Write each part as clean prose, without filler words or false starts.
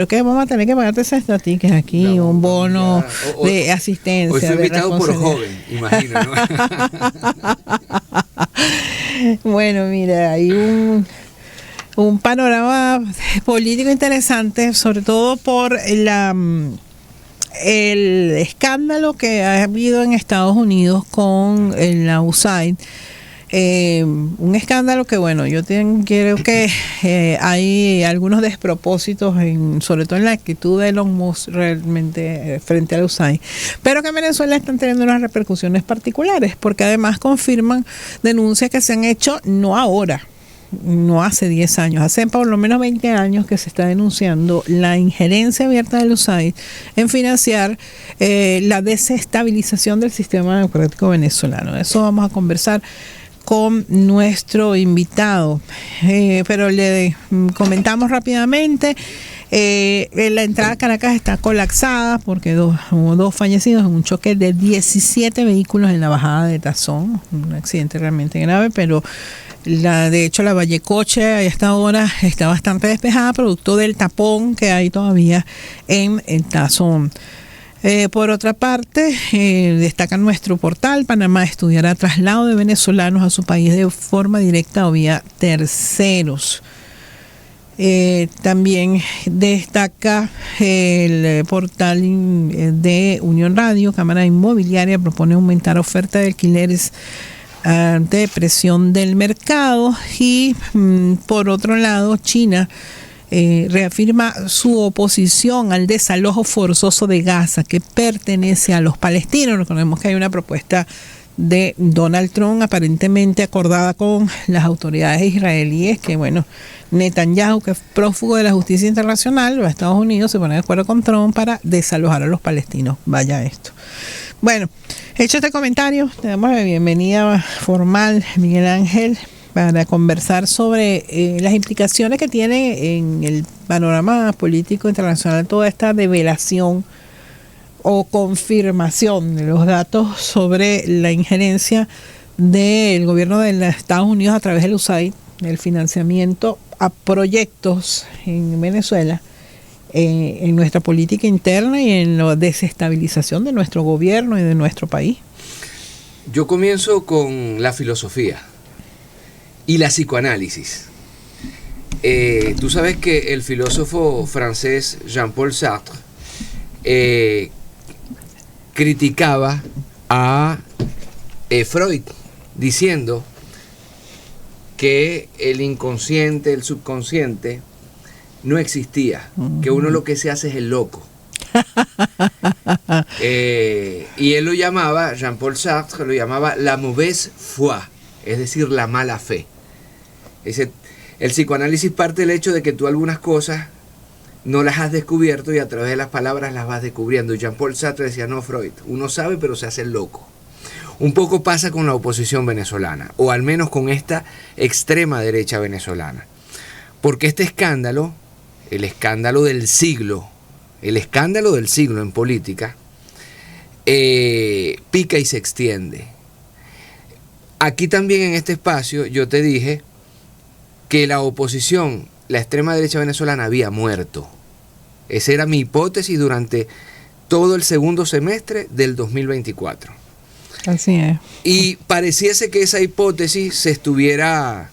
Creo que vamos a tener que pagarte esas estatiques aquí, no, un bono de asistencia. Hoy fui invitado por joven, imagino, ¿no? Bueno, mira, hay un panorama político interesante, sobre todo por el escándalo que ha habido en Estados Unidos con la USAID. Un escándalo que, bueno, yo creo que hay algunos despropósitos, sobre todo en la actitud de Elon Musk realmente frente a la USAID, pero que en Venezuela están teniendo unas repercusiones particulares, porque además confirman denuncias que se han hecho no ahora, no hace 10 años, hace por lo menos 20 años que se está denunciando la injerencia abierta de la USAID en financiar la desestabilización del sistema democrático venezolano. De eso vamos a conversar con nuestro invitado, pero le comentamos rápidamente. La entrada a Caracas está colapsada porque hubo dos fallecidos en un choque de 17 vehículos en la bajada de Tazón, un accidente realmente grave, pero de hecho la Vallecoche a esta hora está bastante despejada, producto del tapón que hay todavía en el Tazón. Por otra parte, destaca nuestro portal: Panamá estudiará traslado de venezolanos a su país de forma directa o vía terceros. También destaca el portal de Unión Radio: Cámara Inmobiliaria propone aumentar oferta de alquileres ante presión del mercado. Y por otro lado, China reafirma su oposición al desalojo forzoso de Gaza, que pertenece a los palestinos. Recordemos que hay una propuesta de Donald Trump aparentemente acordada con las autoridades israelíes, que bueno, Netanyahu, que es prófugo de la justicia internacional, va a Estados Unidos, se pone de acuerdo con Trump para desalojar a los palestinos. Vaya esto. Bueno, hecho este comentario, te damos la bienvenida formal, Miguel Ángel, para conversar sobre las implicaciones que tiene en el panorama político internacional toda esta develación o confirmación de los datos sobre la injerencia del gobierno de los Estados Unidos a través del USAID, el financiamiento a proyectos en Venezuela, en nuestra política interna y en la desestabilización de nuestro gobierno y de nuestro país. Yo comienzo con la filosofía y la psicoanálisis. Tú sabes que el filósofo francés Jean-Paul Sartre criticaba a Freud, diciendo que el inconsciente, el subconsciente no existía, que uno lo que se hace es el loco. Y él lo llamaba, Jean-Paul Sartre lo llamaba la mauvaise foi, es decir, la mala fe. El psicoanálisis parte del hecho de que tú algunas cosas no las has descubierto y a través de las palabras las vas descubriendo. Y Jean-Paul Sartre decía: no, Freud, uno sabe pero se hace el loco. Un poco pasa con la oposición venezolana, o al menos con esta extrema derecha venezolana. Porque este escándalo, el escándalo del siglo en política, pica y se extiende. Aquí también en este espacio yo te dije que la oposición, la extrema derecha venezolana, había muerto. Esa era mi hipótesis durante todo el segundo semestre del 2024. Así es. Y pareciese que esa hipótesis se estuviera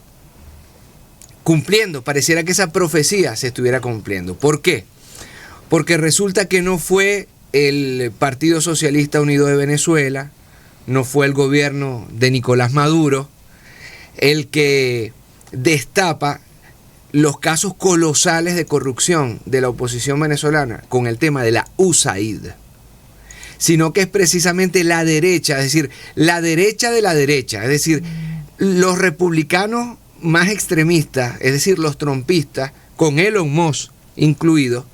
cumpliendo, pareciera que esa profecía se estuviera cumpliendo. ¿Por qué? Porque resulta que no fue el Partido Socialista Unido de Venezuela, no fue el gobierno de Nicolás Maduro el que destapa los casos colosales de corrupción de la oposición venezolana con el tema de la USAID, sino que es precisamente la derecha, es decir, la derecha de la derecha, es decir, los republicanos más extremistas, es decir, los trumpistas, con Elon Musk incluido,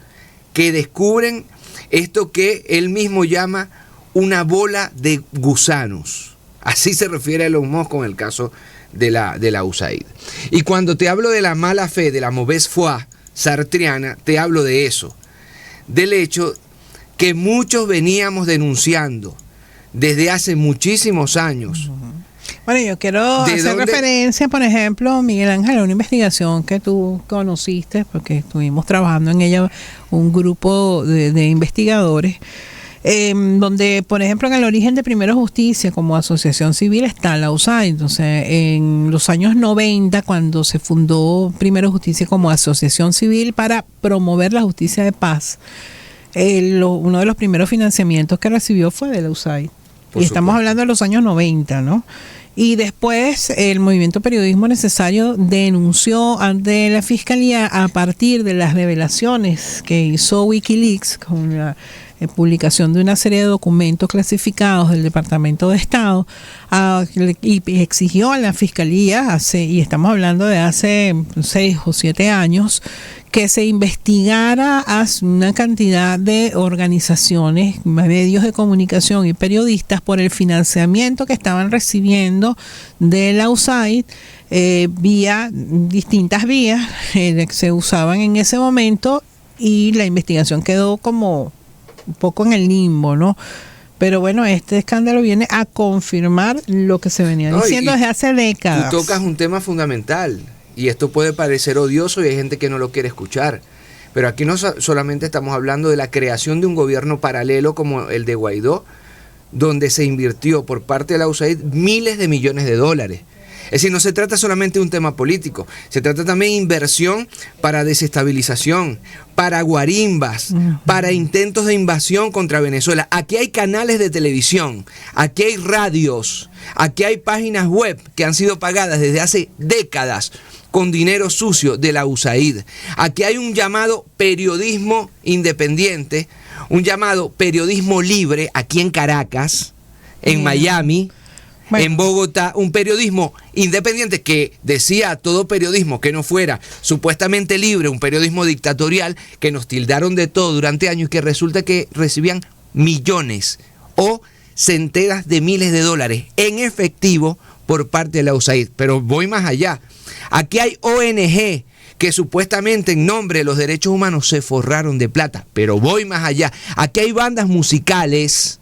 que descubren esto que él mismo llama una bola de gusanos. Así se refiere a Elon Musk con el caso de la USAID. Y cuando te hablo de la mala fe, de la mauvaise foi sartriana, te hablo de eso, del hecho que muchos veníamos denunciando desde hace muchísimos años, Bueno, yo quiero hacer referencia, por ejemplo, Miguel Ángel, a una investigación que tú conociste, porque estuvimos trabajando en ella, un grupo de investigadores, donde, por ejemplo, en el origen de Primero Justicia como asociación civil está la USAID. Entonces, en los años 90, cuando se fundó Primero Justicia como asociación civil para promover la justicia de paz, uno de los primeros financiamientos que recibió fue de la USAID. Y estamos hablando de los años 90, ¿no? Y después el Movimiento Periodismo Necesario denunció ante la Fiscalía, a partir de las revelaciones que hizo Wikileaks con la publicación de una serie de documentos clasificados del Departamento de Estado, y exigió a la Fiscalía, y estamos hablando de hace 6 o 7 años, que se investigara a una cantidad de organizaciones, medios de comunicación y periodistas por el financiamiento que estaban recibiendo de la USAID vía distintas vías que se usaban en ese momento, y la investigación quedó como un poco en el limbo, ¿no? Pero bueno, este escándalo viene a confirmar lo que se venía diciendo desde hace décadas. Tú tocas un tema fundamental, y esto puede parecer odioso y hay gente que no lo quiere escuchar, pero aquí no solamente estamos hablando de la creación de un gobierno paralelo como el de Guaidó, donde se invirtió por parte de la USAID miles de millones de dólares. Es decir, no se trata solamente de un tema político, se trata también de inversión para desestabilización, para guarimbas, para intentos de invasión contra Venezuela. Aquí hay canales de televisión, aquí hay radios, aquí hay páginas web que han sido pagadas desde hace décadas con dinero sucio de la USAID. Aquí hay un llamado periodismo independiente, un llamado periodismo libre aquí en Caracas, en Miami, en Bogotá, un periodismo independiente que decía todo periodismo que no fuera supuestamente libre, un periodismo dictatorial, que nos tildaron de todo durante años y que resulta que recibían millones o centenas de miles de dólares en efectivo por parte de la USAID. Pero voy más allá. Aquí hay ONG que supuestamente en nombre de los derechos humanos se forraron de plata, pero voy más allá. Aquí hay bandas musicales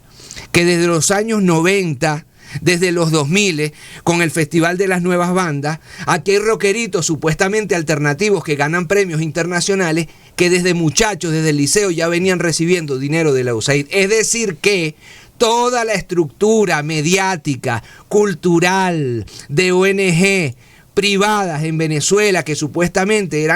que desde los años 90, desde los 2000, con el Festival de las Nuevas Bandas, aquí hay rockeritos supuestamente alternativos que ganan premios internacionales, que desde muchachos, desde el liceo, ya venían recibiendo dinero de la USAID. Es decir que toda la estructura mediática, cultural, de ONG privadas en Venezuela, que supuestamente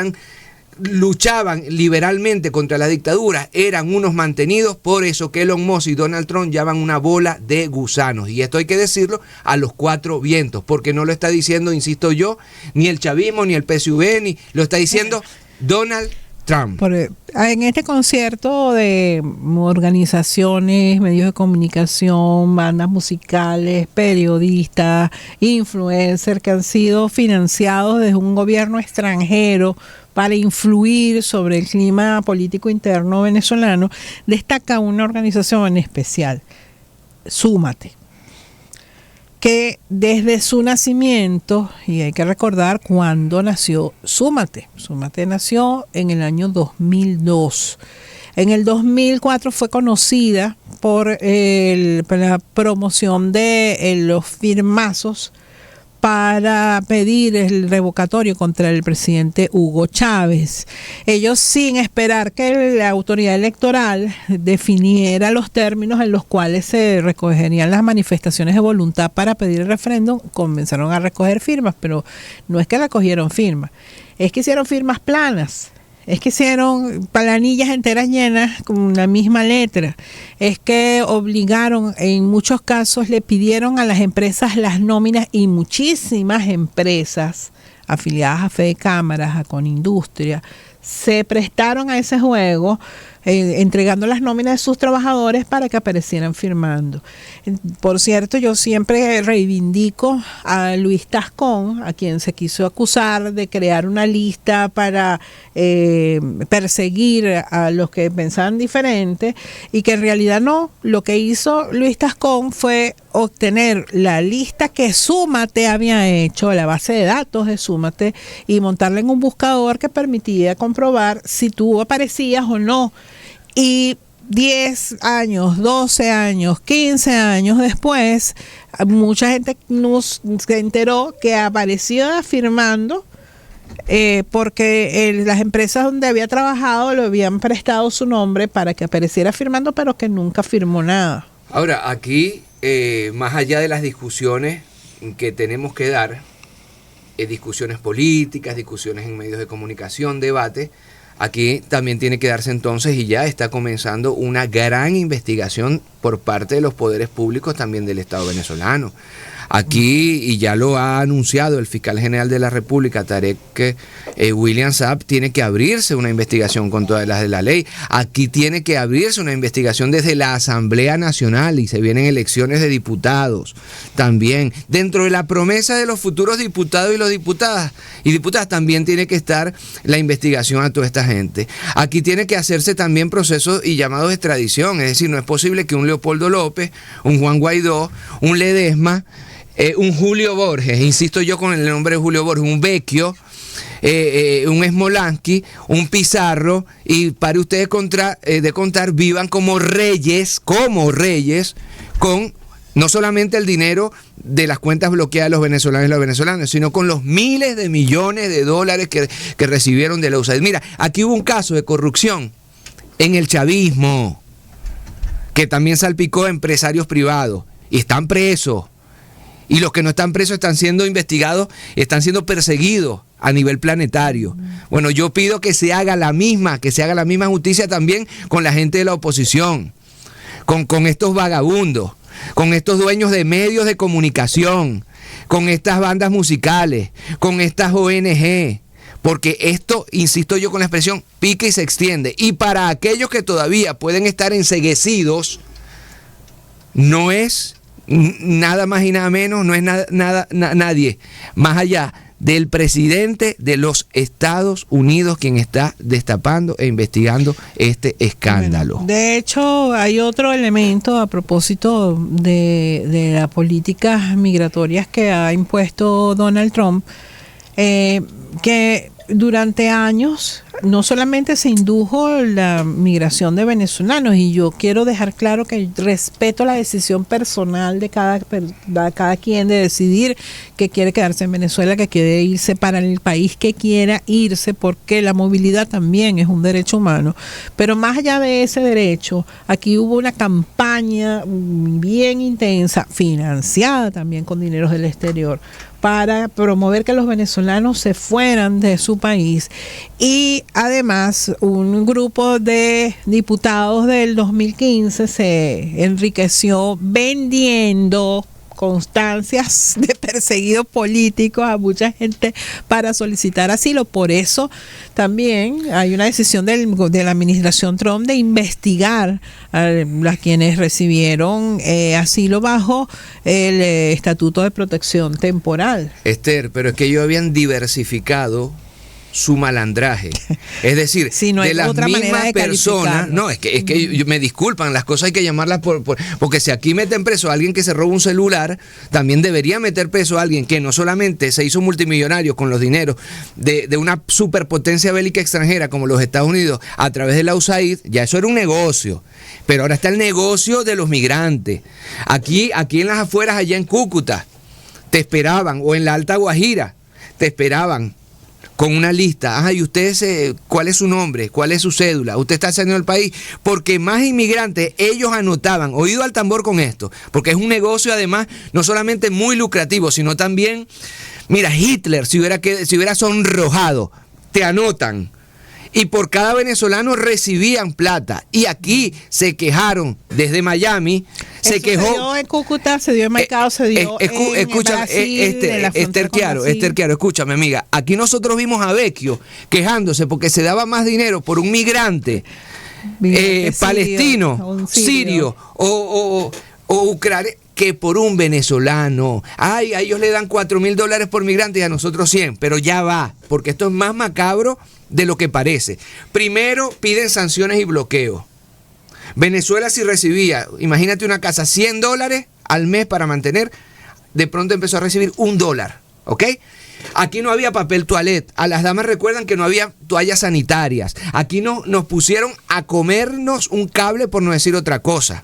luchaban liberalmente contra la dictadura, eran unos mantenidos. Por eso que Elon Musk y Donald Trump llaman una bola de gusanos, y esto hay que decirlo a los 4 vientos, porque no lo está diciendo, insisto yo, ni el chavismo, ni el PSV, ni lo está diciendo Donald Trump. En este concierto de organizaciones, medios de comunicación, bandas musicales, periodistas, influencers que han sido financiados desde un gobierno extranjero para influir sobre el clima político interno venezolano, destaca una organización en especial, Súmate, que desde su nacimiento, y hay que recordar cuándo nació Súmate. Súmate nació en el año 2002. En el 2004 fue conocida por la promoción de los firmazos para pedir el revocatorio contra el presidente Hugo Chávez. Ellos, sin esperar que la autoridad electoral definiera los términos en los cuales se recogerían las manifestaciones de voluntad para pedir el referéndum, comenzaron a recoger firmas, pero no es que recogieron firmas, es que hicieron firmas planas. Es que hicieron planillas enteras llenas con la misma letra. Es que obligaron, en muchos casos le pidieron a las empresas las nóminas, y muchísimas empresas afiliadas a Fede Cámaras, a Conindustria, se prestaron a ese juego, entregando las nóminas de sus trabajadores para que aparecieran firmando. Por cierto, yo siempre reivindico a Luis Tascón, a quien se quiso acusar de crear una lista para perseguir a los que pensaban diferente, y que en realidad no. Lo que hizo Luis Tascón fue obtener la lista que Súmate había hecho, la base de datos de Súmate, y montarla en un buscador que permitía comprobar si tú aparecías o no. Y 10 años, 12 años, 15 años después, mucha gente se enteró que aparecía firmando porque las empresas donde había trabajado le habían prestado su nombre para que apareciera firmando, pero que nunca firmó nada. Ahora, aquí, más allá de las discusiones que tenemos que dar, discusiones políticas, discusiones en medios de comunicación, debate, aquí también tiene que darse entonces, y ya está comenzando una gran investigación por parte de los poderes públicos también del Estado venezolano. Aquí, y ya lo ha anunciado el fiscal general de la República, Tarek William Saab, tiene que abrirse una investigación con todas las de la ley. Aquí tiene que abrirse una investigación desde la Asamblea Nacional, y se vienen elecciones de diputados también. Dentro de la promesa de los futuros diputados y los diputadas también tiene que estar la investigación a toda esta gente. Aquí tiene que hacerse también procesos y llamados de extradición. Es decir, no es posible que un Leopoldo López, un Juan Guaidó, un Ledesma, un Julio Borges, insisto yo con el nombre de Julio Borges, un Vecchio, un Smolansky, un Pizarro, y para ustedes de contar, vivan como reyes, con no solamente el dinero de las cuentas bloqueadas de los venezolanos y los venezolanos, sino con los miles de millones de dólares que recibieron de la USAID. Mira, aquí hubo un caso de corrupción en el chavismo, que también salpicó a empresarios privados, y están presos. Y los que no están presos están siendo investigados, están siendo perseguidos a nivel planetario. Bueno, yo pido que se haga la misma justicia también con la gente de la oposición, con estos vagabundos, con estos dueños de medios de comunicación, con estas bandas musicales, con estas ONG. Porque esto, insisto yo con la expresión, pica y se extiende. Y para aquellos que todavía pueden estar enceguecidos, no es nada más y nada menos, no es nadie más allá del presidente de los Estados Unidos quien está destapando e investigando este escándalo. Bueno, de hecho, hay otro elemento a propósito de las políticas migratorias que ha impuesto Donald Trump, que durante años no solamente se indujo la migración de venezolanos, y yo quiero dejar claro que respeto la decisión personal de cada quien de decidir que quiere quedarse en Venezuela, que quiere irse para el país que quiera irse, porque la movilidad también es un derecho humano. Pero más allá de ese derecho, aquí hubo una campaña bien intensa, financiada también con dineros del exterior, para promover que los venezolanos se fueran de su país. Y además, un grupo de diputados del 2015 se enriqueció vendiendo constancias de perseguidos políticos a mucha gente para solicitar asilo. Por eso también hay una decisión de la administración Trump de investigar a quienes recibieron asilo bajo el Estatuto de Protección Temporal. Esther, pero es que ellos habían diversificado su malandraje. Es decir, sí, no de las mismas personas, no, es que me disculpan, las cosas hay que llamarlas porque si aquí meten preso a alguien que se roba un celular, también debería meter preso a alguien que no solamente se hizo multimillonario con los dineros de una superpotencia bélica extranjera como los Estados Unidos a través de la USAID. Ya eso era un negocio, pero ahora está el negocio de los migrantes. Aquí en las afueras, allá en Cúcuta, te esperaban, o en la Alta Guajira, te esperaban con una lista. ¿Y usted cuál es su nombre? ¿Cuál es su cédula? ¿Usted está saliendo del país? Porque más inmigrantes, ellos anotaban, oído al tambor con esto, porque es un negocio además no solamente muy lucrativo, sino también, mira, Hitler si hubiera sonrojado, te anotan. Y por cada venezolano recibían plata. Y aquí se quejaron desde Miami. Se quejó. Se dio en Cúcuta, se dio en Maicao, se dio en Brasil, Esther Chiaro, escúchame, amiga. Aquí nosotros vimos a Vecchio quejándose porque se daba más dinero por un migrante palestino, sirio o ucraniano que por un venezolano. A ellos le dan $4,000 por migrante y a nosotros 100, pero ya va, porque esto es más macabro de lo que parece. Primero piden sanciones y bloqueos. Venezuela, si recibía, imagínate una casa, $100 al mes para mantener, de pronto empezó a recibir $1, ¿ok? Aquí no había papel toalette. A las damas recuerdan que no había toallas sanitarias. Aquí nos pusieron a comernos un cable, por no decir otra cosa.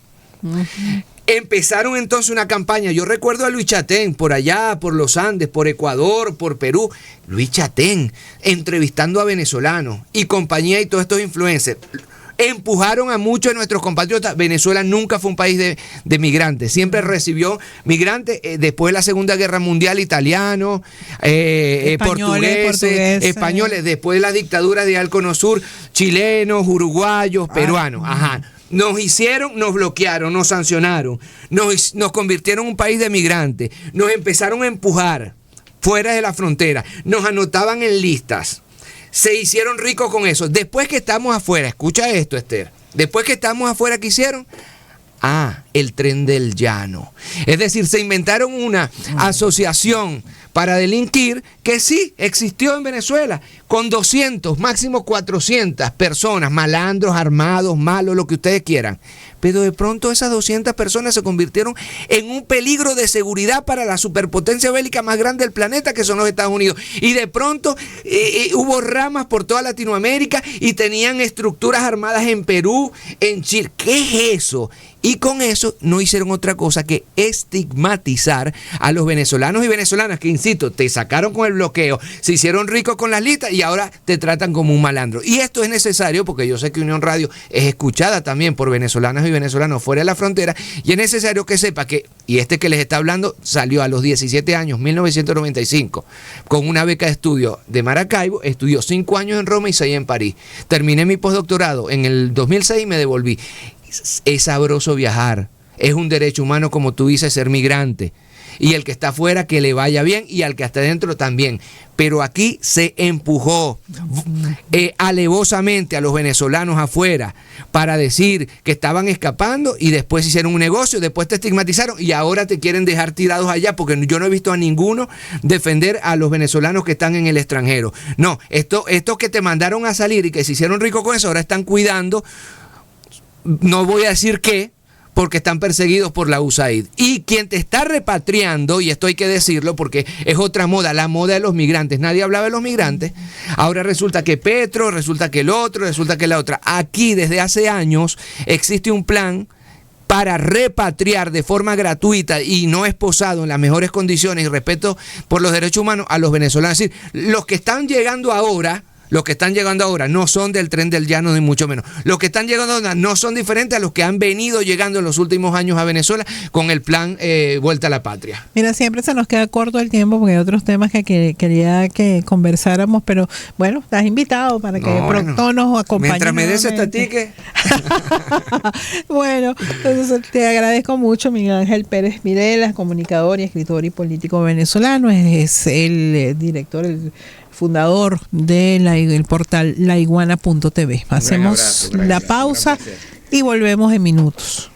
Empezaron entonces una campaña. Yo recuerdo a Luis Chatén por allá, por los Andes, por Ecuador, por Perú. Luis Chatén entrevistando a venezolanos y compañía y todos estos influencers. Empujaron a muchos de nuestros compatriotas. Venezuela nunca fue un país de migrantes. Siempre recibió migrantes después de la Segunda Guerra Mundial, italianos, portugueses, españoles. Después de las dictaduras de Alcono Sur, chilenos, uruguayos, peruanos. Ajá. Nos hicieron, nos bloquearon, nos sancionaron, nos convirtieron en un país de migrantes, nos empezaron a empujar fuera de la frontera, nos anotaban en listas, se hicieron ricos con eso. Después que estamos afuera, escucha esto, Esther, después que estamos afuera, ¿qué hicieron? El Tren del Llano. Es decir, se inventaron una asociación para delinquir que sí existió en Venezuela, con 200, máximo 400 personas, malandros, armados, malos, lo que ustedes quieran. Pero de pronto esas 200 personas se convirtieron en un peligro de seguridad para la superpotencia bélica más grande del planeta, que son los Estados Unidos. Y de pronto hubo ramas por toda Latinoamérica y tenían estructuras armadas en Perú, en Chile. ¿Qué es eso? Y con eso no hicieron otra cosa que estigmatizar a los venezolanos y venezolanas que, insisto, te sacaron con el bloqueo, se hicieron ricos con las listas y ahora te tratan como un malandro. Y esto es necesario porque yo sé que Unión Radio es escuchada también por venezolanas y venezolanos fuera de la frontera, y es necesario que sepa que, y este que les está hablando salió a los 17 años, 1995, con una beca de estudio de Maracaibo, estudió 5 años en Roma y 6 en París. Terminé mi postdoctorado en el 2006 y me devolví. Es sabroso viajar, es un derecho humano, como tú dices, ser migrante, y el que está afuera que le vaya bien y al que está adentro también, pero aquí se empujó alevosamente a los venezolanos afuera para decir que estaban escapando y después hicieron un negocio, después te estigmatizaron y ahora te quieren dejar tirados allá, porque yo no he visto a ninguno defender a los venezolanos que están en el extranjero. No, estos que te mandaron a salir y que se hicieron ricos con eso, ahora están cuidando. No voy a decir qué, porque están perseguidos por la USAID. Y quien te está repatriando, y esto hay que decirlo porque es otra moda, la moda de los migrantes. Nadie hablaba de los migrantes. Ahora resulta que Petro, resulta que el otro, resulta que la otra. Aquí desde hace años existe un plan para repatriar de forma gratuita y no esposado, en las mejores condiciones y respeto por los derechos humanos, a los venezolanos. Es decir, los que están llegando ahora no son del Tren del Llano, ni mucho menos. Los que están llegando ahora no son diferentes a los que han venido llegando en los últimos años a Venezuela con el plan Vuelta a la Patria. Mira, siempre se nos queda corto el tiempo porque hay otros temas que quería que conversáramos, pero bueno, estás invitado para que pronto nos acompañes. Mientras me des esta tique. Bueno, entonces te agradezco mucho, Miguel Ángel Pérez Mireles, comunicador y escritor y político venezolano. Es el director, el fundador del portal laiguana.tv. Hacemos la pausa y volvemos en minutos.